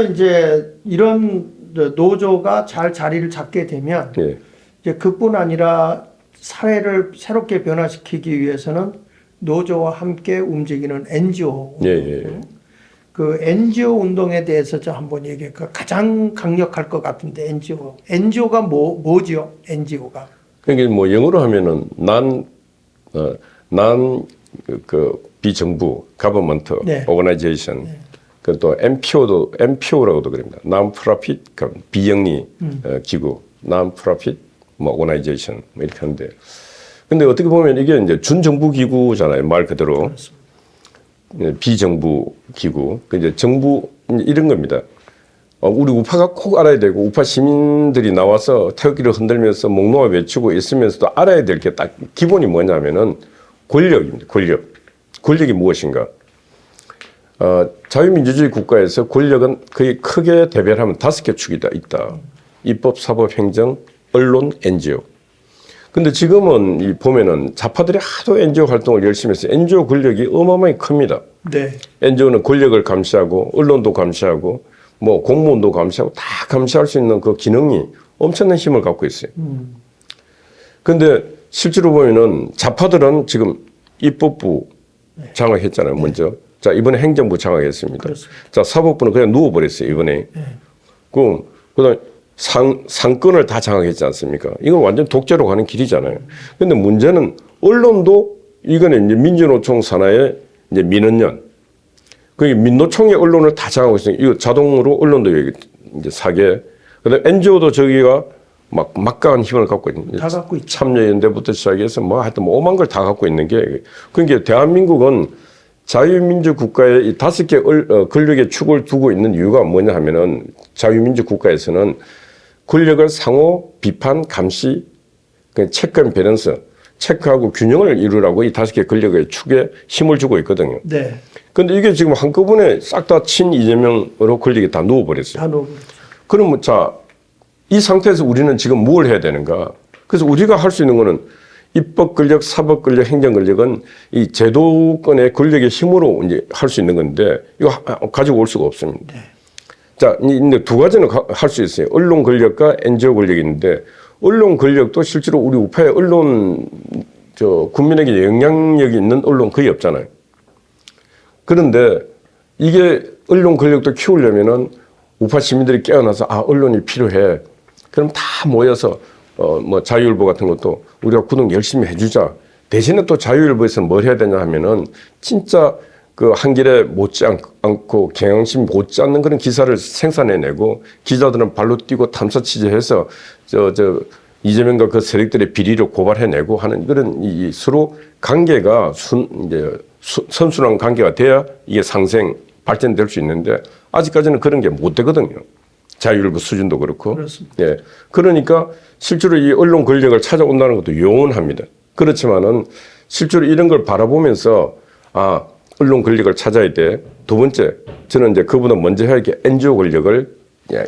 이제 이런 노조가 잘 자리를 잡게 되면 예. 이제 그뿐 아니라 사회를 새롭게 변화시키기 위해서는 노조와 함께 움직이는 NGO. 예, 예. 그 NGO 운동에 대해서 저 한번 얘기할까? 가장 강력할 것 같은데 NGO. NGO가 뭐죠? NGO가. 그러니까 뭐 영어로 하면은 그 비정부, government 네. organization. 네. 그 또 NPO라고도 그럽니다. Non-profit, 그러니까 비영리 기구, Non-profit 뭐 organization 뭐 이렇게 하는데. 근데 어떻게 보면 이게 이제 준정부 기구잖아요. 말 그대로. 그렇습니다. 비정부 기구. 그 이제 정부 이런 겁니다. 우리 우파가 꼭 알아야 되고 우파 시민들이 나와서 태극기를 흔들면서 목 놓아 외치고 있으면서도 알아야 될 게 딱 기본이 뭐냐면은 권력입니다. 권력이 무엇인가? 자유민주주의 국가에서 권력은 거의 크게 대별하면 5개 축이 있다. 입법, 사법, 행정, 언론, NGO. 근데 지금은 보면은 좌파들이 하도 NGO 활동을 열심히 해서 NGO 권력이 어마어마하게 큽니다. 네. NGO는 권력을 감시하고 언론도 감시하고 뭐 공무원도 감시하고 다 감시할 수 있는 그 기능이 엄청난 힘을 갖고 있어요. 근데 실제로 보면은 좌파들은 지금 입법부 장악했잖아요, 먼저. 자, 이번에 행정부 장악했습니다. 그렇습니다. 자, 사법부는 그냥 누워버렸어요, 이번에. 그다음에 상권을 다 장악했지 않습니까? 이건 완전 독재로 가는 길이잖아요. 근데 문제는 언론도 이거는 이제 민주노총 산하의 이제 민언연. 그 민노총의 언론을 다 장악하고 있어요. 이거 자동으로 언론도 여기 이제 사계. 그다음에 NGO도 저기가 막 막강한 힘을 갖고 있는. 다 갖고 있죠. 참여연대부터 시작해서 뭐 하여튼 뭐 오만 걸 다 갖고 있는 게. 그러니까 대한민국은 자유민주 국가의 이 5개 권력의 축을 두고 있는 이유가 뭐냐 하면은 자유민주 국가에서는 권력을 상호 비판, 감시, 체크 앤 밸런스, 체크하고 균형을 이루라고 이 5개 권력의 축에 힘을 주고 있거든요. 네. 근데 이게 지금 한꺼번에 싹 다 친 이재명으로 권력이 다 누워버렸어요. 다 놓아버렸죠. 그러면 자, 이 상태에서 우리는 지금 뭘 해야 되는가? 그래서 우리가 할 수 있는 거는 입법 권력, 사법 권력, 행정 권력은 이 제도권의 권력의 힘으로 이제 할 수 있는 건데 이거 가지고 올 수가 없습니다. 네. 자, 근데 두 가지는 할 수 있어요. 언론 권력과 NGO 권력이 있는데 언론 권력도 실제로 우리 우파의 언론 국민에게 영향력이 있는 언론 거의 없잖아요. 그런데 이게 언론 권력도 키우려면은 우파 시민들이 깨어나서 언론이 필요해. 그럼 다 모여서 뭐 자유일보 같은 것도 우리가 구독 열심히 해주자. 대신에 또 자유일보에서는 뭘 해야 되냐 하면은 진짜 그 한길에 못지 않고 경향심 못지 않는 그런 기사를 생산해내고 기자들은 발로 뛰고 탐사 취재해서 이재명과 그 세력들의 비리를 고발해내고 하는 그런 이 서로 관계가 선순환 관계가 돼야 이게 상생 발전될 수 있는데 아직까지는 그런 게 못 되거든요. 자유일보 수준도 그렇고. 그렇습니다. 예. 그러니까 실제로 이 언론 권력을 찾아온다는 것도 용언합니다. 그렇지만은 실제로 이런 걸 바라보면서 언론 권력을 찾아야 돼. 두 번째, 저는 이제 그보다 먼저 해야 할 게 NGO 권력을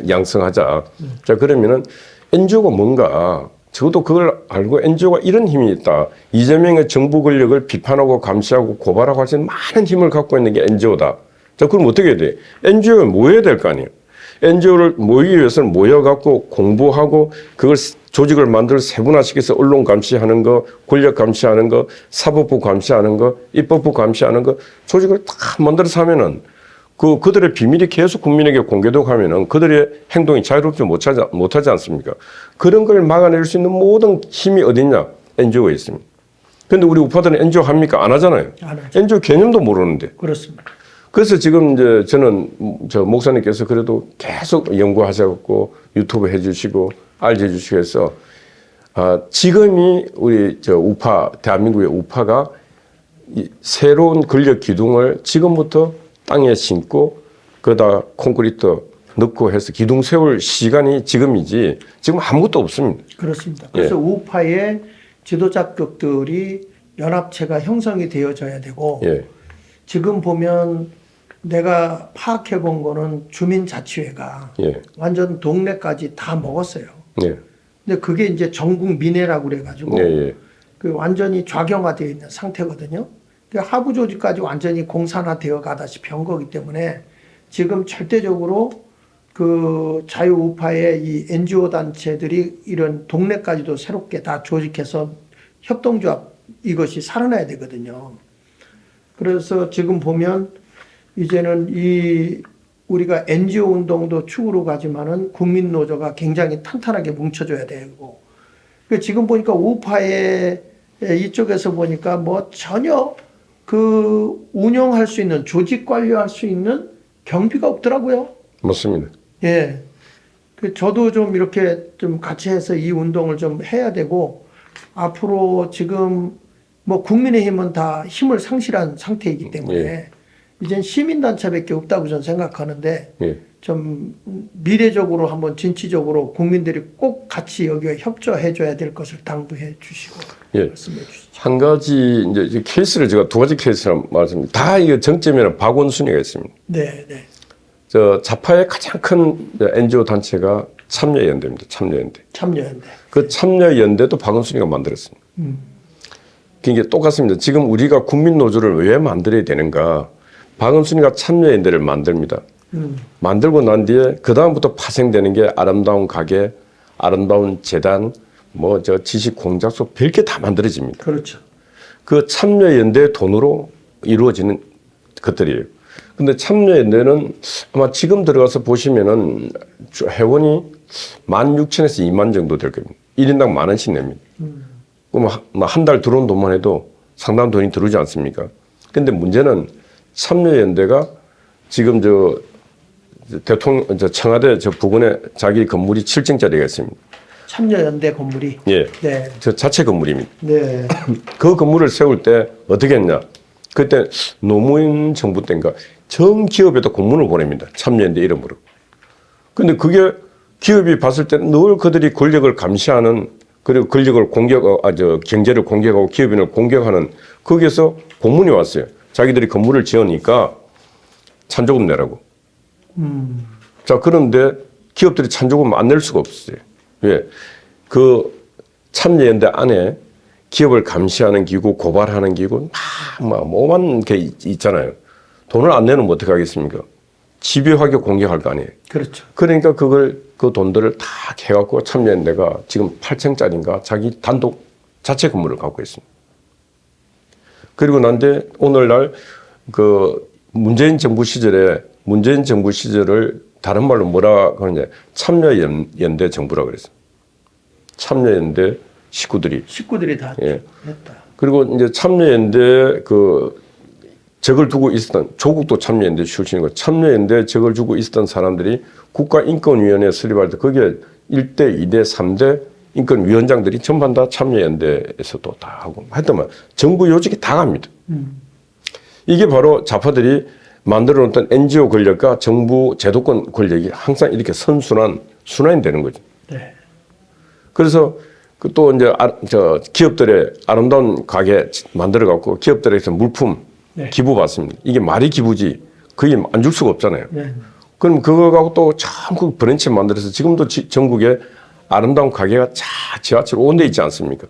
양성하자. 자, 그러면은 NGO가 뭔가 적어도 그걸 알고 NGO가 이런 힘이 있다. 이재명의 정부 권력을 비판하고 감시하고 고발하고 할 수 있는 많은 힘을 갖고 있는 게 NGO다. 자, 그럼 어떻게 해야 돼? NGO에 모여야 될 거 아니에요. NGO를 모이기 위해서는 모여갖고 공부하고 그걸 조직을 만들어 세분화시켜서 언론 감시하는 거, 권력 감시하는 거, 사법부 감시하는 거, 입법부 감시하는 거 조직을 다 만들어서 하면은 그들의 비밀이 계속 국민에게 공개되고 하면은 그들의 행동이 자유롭지 못하지 않습니까? 그런 걸 막아낼 수 있는 모든 힘이 어딨냐? NGO에 있습니다. 근데 우리 우파들은 NGO 합니까? 안 하잖아요. 안 하죠. NGO 개념도 모르는데. 그렇습니다. 그래서 지금 이제 저는 목사님께서 그래도 계속 연구하셔갖고 유튜브 해주시고 알려주시고 해서 지금이 우리 우파, 대한민국의 우파가 이 새로운 권력 기둥을 지금부터 땅에 심고 거기다 콘크리트 넣고 해서 기둥 세울 시간이 지금이지 지금 아무것도 없습니다. 그렇습니다. 그래서 우파의 지도자급들이 연합체가 형성이 되어져야 되고 지금 보면 내가 파악해 본 거는 주민자치회가 완전 동네까지 다 먹었어요. 근데 그게 이제 전국 민회라고 그래가지고 그 완전히 좌경화되어 있는 상태거든요. 하부 조직까지 완전히 공산화되어 가다시피 한 거기 때문에 지금 절대적으로 그 자유우파의 이 NGO 단체들이 이런 동네까지도 새롭게 다 조직해서 협동조합 이것이 살아나야 되거든요. 그래서 지금 보면 이제는 이 우리가 NGO 운동도 축으로 가지만은 국민노조가 굉장히 탄탄하게 뭉쳐줘야 되고, 지금 보니까 우파의 이쪽에서 보니까 뭐 전혀 그 운영할 수 있는, 조직 관리할 수 있는 경비가 없더라고요. 맞습니다. 예. 저도 좀 이렇게 좀 같이 해서 이 운동을 좀 해야 되고, 앞으로 지금 뭐 국민의힘은 다 힘을 상실한 상태이기 때문에 예. 이젠 시민단체밖에 없다고 저는 생각하는데, 예. 좀 미래적으로 한번 진취적으로 국민들이 꼭 같이 여기에 협조해 줘야 될 것을 당부해 주시고 예. 말씀해 주시죠. 한 가지 이제 케이스를 제가 두 가지 케이스를 말씀드립니다. 다 이거 정점에는 박원순이가 있습니다. 네, 네. 저 좌파의 가장 큰 NGO 단체가 참여연대입니다. 참여연대. 참여연대. 그 참여연대도 박원순이가 만들었습니다. 그게 똑같습니다. 지금 우리가 국민노조를 왜 만들어야 되는가? 박원순이가 참여연대를 만듭니다. 만들고 난 뒤에 그 다음부터 파생되는 게 아름다운 가게, 아름다운 재단, 뭐 저 지식 공작소 별게 다 만들어집니다. 그렇죠. 그 참여연대 돈으로 이루어지는 것들이에요. 근데 참여연대는 아마 지금 들어가서 보시면은 회원이 16,000에서 2만 정도 될 겁니다. 1인당 10,000원씩 냅니다. 그럼 한 달 들어온 돈만 해도 상당한 돈이 들어오지 않습니까? 근데 문제는 참여연대가 지금 청와대 부근에 자기 건물이 7층짜리가 있습니다. 참여연대 건물이. 예. 네. 저 자체 건물입니다. 네. 그 건물을 세울 때 어떻게 했냐? 그때 노무현 정부 때인가 전 기업에도 공문을 보냅니다. 참여연대 이름으로. 근데 그게 기업이 봤을 때 늘 그들이 권력을 감시하는, 그리고 권력을 경제를 공격하고 기업인을 공격하는, 거기에서 공문이 왔어요. 자기들이 건물을 지으니까 찬조금 내라고. 자, 그런데 기업들이 찬조금 안 낼 수가 없어요. 왜? 그 참여연대 안에 기업을 감시하는 기구, 고발하는 기구, 뭐만 게 있잖아요. 돈을 안 내면 어떻게 하겠습니까? 집요하게 공격할 거 아니에요. 그렇죠. 그러니까 그 돈들을 다 해갖고 참여연대가 지금 8층짜리인가 자기 단독 자체 건물을 갖고 있습니다. 그리고 난데 오늘날 그 문재인 정부 시절을 다른 말로 뭐라 그러냐, 참여연대 정부라 그랬어요. 참여연대 식구들이 다 예. 했다. 그리고 이제 참여연대 적을 두고 있었던, 조국도 참여연대 출신이고 참여연대 적을 두고 있었던 사람들이 국가인권위원회 설립할 때 거기에 1대, 2대, 3대 인권위원장들이 전반 다 참여연대에서도 다 하고 하여튼 정부 요직이 다 갑니다. 이게 바로 좌파들이 만들어 놓던 NGO 권력과 정부 제도권 권력이 항상 이렇게 순환이 되는 거죠. 네. 그래서 또 이제 기업들의 아름다운 가게 만들어 갖고 기업들에서 물품 네. 기부 받습니다. 이게 말이 기부지 거의 안 줄 수가 없잖아요. 네. 그럼 그거 갖고 또 전국 브랜치 만들어서 지금도 전국에 아름다운 가게가 지하철 5대 있지 않습니까?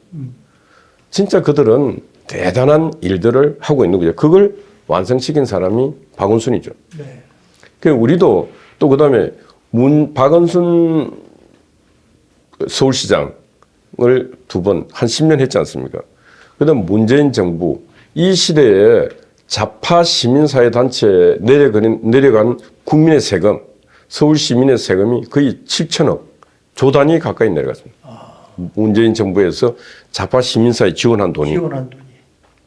진짜 그들은 대단한 일들을 하고 있는 거죠. 그걸 완성시킨 사람이 박원순이죠. 네. 그러니까 우리도 또 그다음에 박원순 서울시장을 두 번 한 10년 했지 않습니까? 그다음 문재인 정부 이 시대에 좌파 시민사회 단체에 내려간 국민의 세금, 서울 시민의 세금이 거의 7천억 조 단위 가까이 내려갔습니다. 문재인 정부에서 좌파 시민사회 지원한 돈이.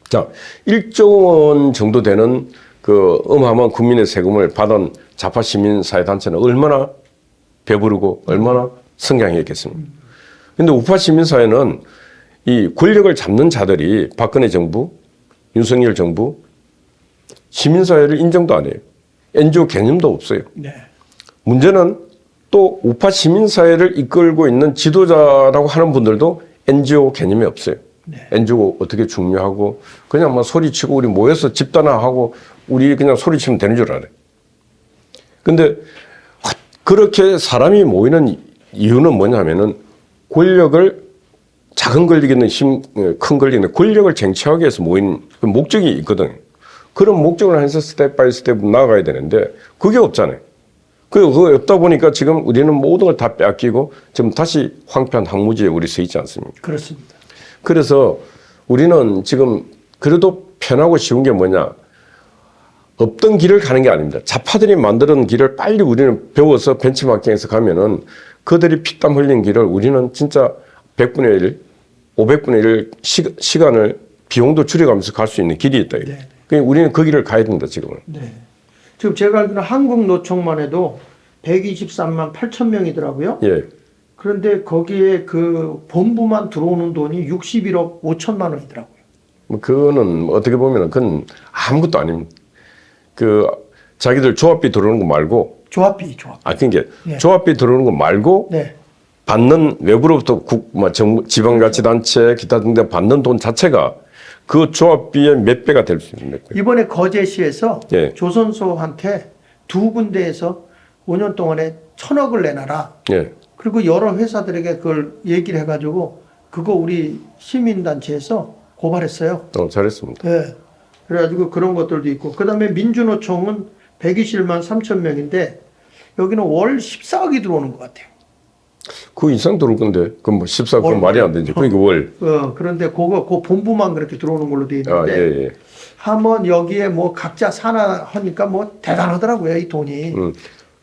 자, 1조 원 정도 되는 그 어마어마한 국민의 세금을 받은 좌파 시민사회 단체는 얼마나 배부르고 얼마나 성장했겠습니까? 근데 우파 시민사회는 이 권력을 잡는 자들이 박근혜 정부, 윤석열 정부, 시민사회를 인정도 안 해요. NGO 개념도 없어요. 네. 문제는 또 우파 시민사회를 이끌고 있는 지도자라고 하는 분들도 NGO 개념이 없어요. 네. NGO 어떻게 중요하고 그냥 뭐 소리치고 우리 모여서 집단화하고 우리 그냥 소리치면 되는 줄 알아요. 근데 그렇게 사람이 모이는 이유는 뭐냐면은 권력을 작은 권력이든 큰 권력이든 권력을 쟁취하기 위해서 모인 그 목적이 있거든요. 그런 목적을 해서 스텝 바이 스텝 나아가야 되는데 그게 없잖아요. 그거 없다 보니까 지금 우리는 모든 걸 다 빼앗기고 지금 다시 황폐한 항무지에 우리 서 있지 않습니까? 그렇습니다. 그래서 우리는 지금 그래도 편하고 쉬운 게 뭐냐? 없던 길을 가는 게 아닙니다. 좌파들이 만드는 길을 빨리 우리는 배워서 벤치마킹해서 가면은 그들이 피땀 흘린 길을 우리는 진짜 100분의 1, 500분의 1 시간을 비용도 줄여가면서 갈 수 있는 길이 있다. 네. 그러니까 우리는 그 길을 가야 된다, 지금은. 네. 지금 제가 알기로는 한국노총만 해도 123만 8천 명이더라고요. 예. 그런데 거기에 그 본부만 들어오는 돈이 61억 5천만 원이더라고요. 뭐 그거는 어떻게 보면은 그건 아무것도 아닙니다. 그 자기들 조합비 들어오는 거 말고 조합비. 그러니까 네. 조합비 들어오는 거 말고 네. 받는 외부로부터 지방자치단체 기타 등등 받는 돈 자체가 그 조합비의 몇 배가 될 수 있는 거예요. 이번에 거제시에서 예. 조선소한테 두 군데에서 5년 동안에 1,000억을 내놔라. 예. 그리고 여러 회사들에게 그걸 얘기를 해가지고 그거 우리 시민단체에서 고발했어요. 잘했습니다. 네. 그래가지고 그런 것들도 있고 그다음에 민주노총은 121만 3천 명인데 여기는 월 14억이 들어오는 것 같아요. 그 이상 들어올 건데 그건 뭐 14건 말이 안 되지. 그러니까 월. 그런데 그 본부만 그렇게 들어오는 걸로 돼 있는데 예. 한번 여기에 뭐 각자 산하하니까 뭐 대단하더라고요 이 돈이.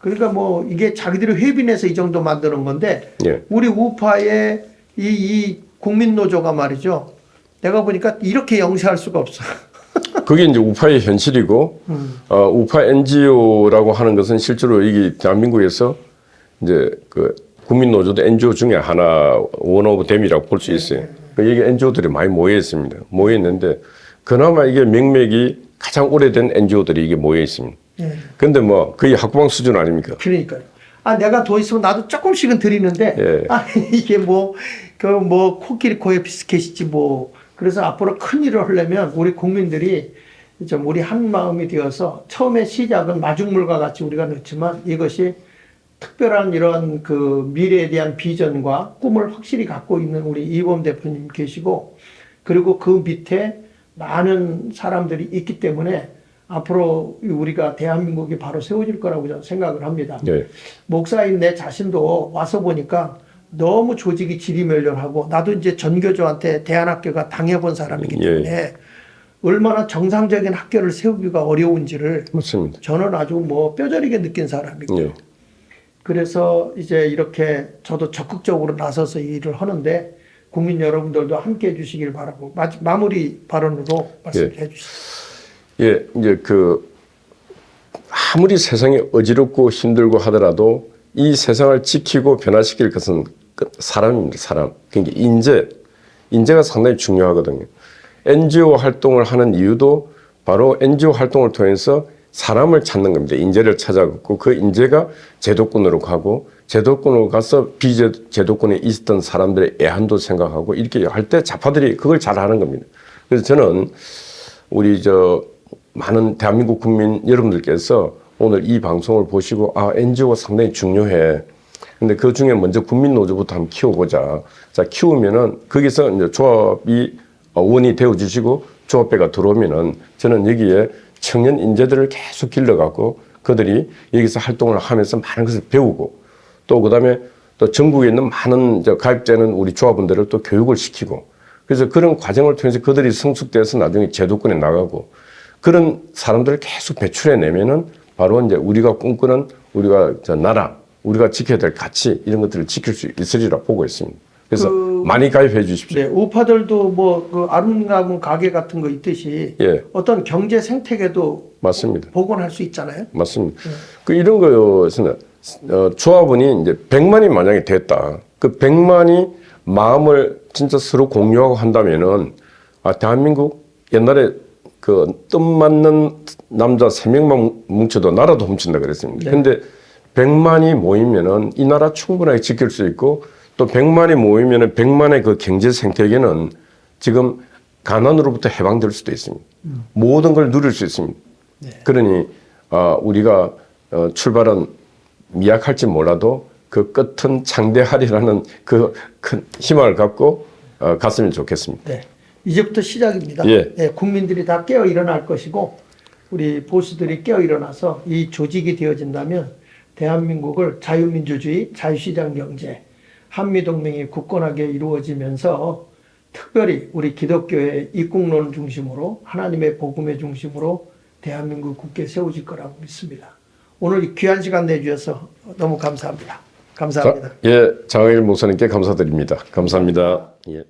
그러니까 뭐 이게 자기들이 회빈해서 이 정도 만드는 건데 예. 우리 우파의 이 국민노조가 말이죠. 내가 보니까 이렇게 영세할 수가 없어. 그게 이제 우파의 현실이고, 우파 NGO라고 하는 것은 실제로 이게 대한민국에서 이제 그 국민노조도 NGO 중에 하나, 원 오브 댐이라고 볼 수 있어요. 이게 NGO들이 많이 모여 있습니다. 모여 있는데, 그나마 이게 명맥이 가장 오래된 NGO들이 이게 모여 있습니다. 근데 뭐, 거의 학부방 수준 아닙니까? 그러니까요. 내가 돈 있으면 나도 조금씩은 드리는데, 예. 이게 코끼리 코에 비스켓이지 뭐. 그래서 앞으로 큰 일을 하려면 우리 국민들이 좀 우리 한 마음이 되어서 처음에 시작은 마중물과 같이 우리가 넣지만 이것이 특별한 이런 그 미래에 대한 비전과 꿈을 확실히 갖고 있는 우리 이범 대표님 계시고 그리고 그 밑에 많은 사람들이 있기 때문에 앞으로 우리가 대한민국이 바로 세워질 거라고 저는 생각을 합니다. 예. 목사인 내 자신도 와서 보니까 너무 조직이 지리멸렬하고 나도 이제 전교조한테 대한학교가 당해본 사람이기 때문에 얼마나 정상적인 학교를 세우기가 어려운지를 맞습니다. 저는 아주 뭐 뼈저리게 느낀 사람이고요. 예. 그래서 이제 이렇게 저도 적극적으로 나서서 이 일을 하는데 국민 여러분들도 함께 해주시길 바라고 마무리 발언으로 말씀해 주시죠. 예, 이제 아무리 세상이 어지럽고 힘들고 하더라도 이 세상을 지키고 변화시킬 것은 사람입니다, 사람. 그러니까 인재가 상당히 중요하거든요. NGO 활동을 하는 이유도 바로 NGO 활동을 통해서 사람을 찾는 겁니다. 인재를 찾아갖고 그 인재가 제도권으로 가고 제도권으로 가서 비제도권에 있었던 사람들의 애환도 생각하고 이렇게 할 때 좌파들이 그걸 잘 하는 겁니다. 그래서 저는 우리 많은 대한민국 국민 여러분들께서 오늘 이 방송을 보시고 NGO가 상당히 중요해. 근데 그 중에 먼저 국민노조부터 한번 키워보자. 자, 키우면은 거기서 이제 조합이 원이 되어주시고 조합배가 들어오면은 저는 여기에 청년 인재들을 계속 길러갖고 그들이 여기서 활동을 하면서 많은 것을 배우고 또 그다음에 또 전국에 있는 많은 가입되는 우리 조합원들을 또 교육을 시키고 그래서 그런 과정을 통해서 그들이 성숙돼서 나중에 제도권에 나가고 그런 사람들을 계속 배출해내면은 바로 이제 우리가 꿈꾸는 우리가 나라, 우리가 지켜야 될 가치 이런 것들을 지킬 수 있으리라 보고 있습니다. 그래서 많이 가입해 주십시오. 네, 우파들도 뭐 아름다운 가게 같은 거 있듯이 어떤 경제 생태계도 맞습니다. 복원할 수 있잖아요. 맞습니다. 이런 거에서는 조합원이 이제 100만이 만약에 됐다. 그 100만이 마음을 진짜 서로 공유하고 한다면은 대한민국 옛날에 뜻 맞는 남자 3명만 뭉쳐도 나라도 훔친다 그랬습니다. 근데 100만이 모이면은 이 나라 충분하게 지킬 수 있고 또 100만이 모이면은 100만의 그 경제 생태계는 지금 가난으로부터 해방될 수도 있습니다. 모든 걸 누릴 수 있습니다. 그러니 우리가 출발은 미약할지 몰라도 그 끝은 창대하리라는 그 큰 희망을 갖고 갔으면 좋겠습니다. 네. 이제부터 시작입니다. 국민들이 다 깨어 일어날 것이고 우리 보수들이 깨어 일어나서 이 조직이 되어진다면 대한민국을 자유민주주의, 자유시장 경제, 한미동맹이 굳건하게 이루어지면서 특별히 우리 기독교의 입국론 중심으로 하나님의 복음의 중심으로 대한민국 굳게 세워질 거라고 믿습니다. 오늘 귀한 시간 내주셔서 너무 감사합니다. 감사합니다. 예, 장일 목사님께 감사드립니다. 감사합니다. 예.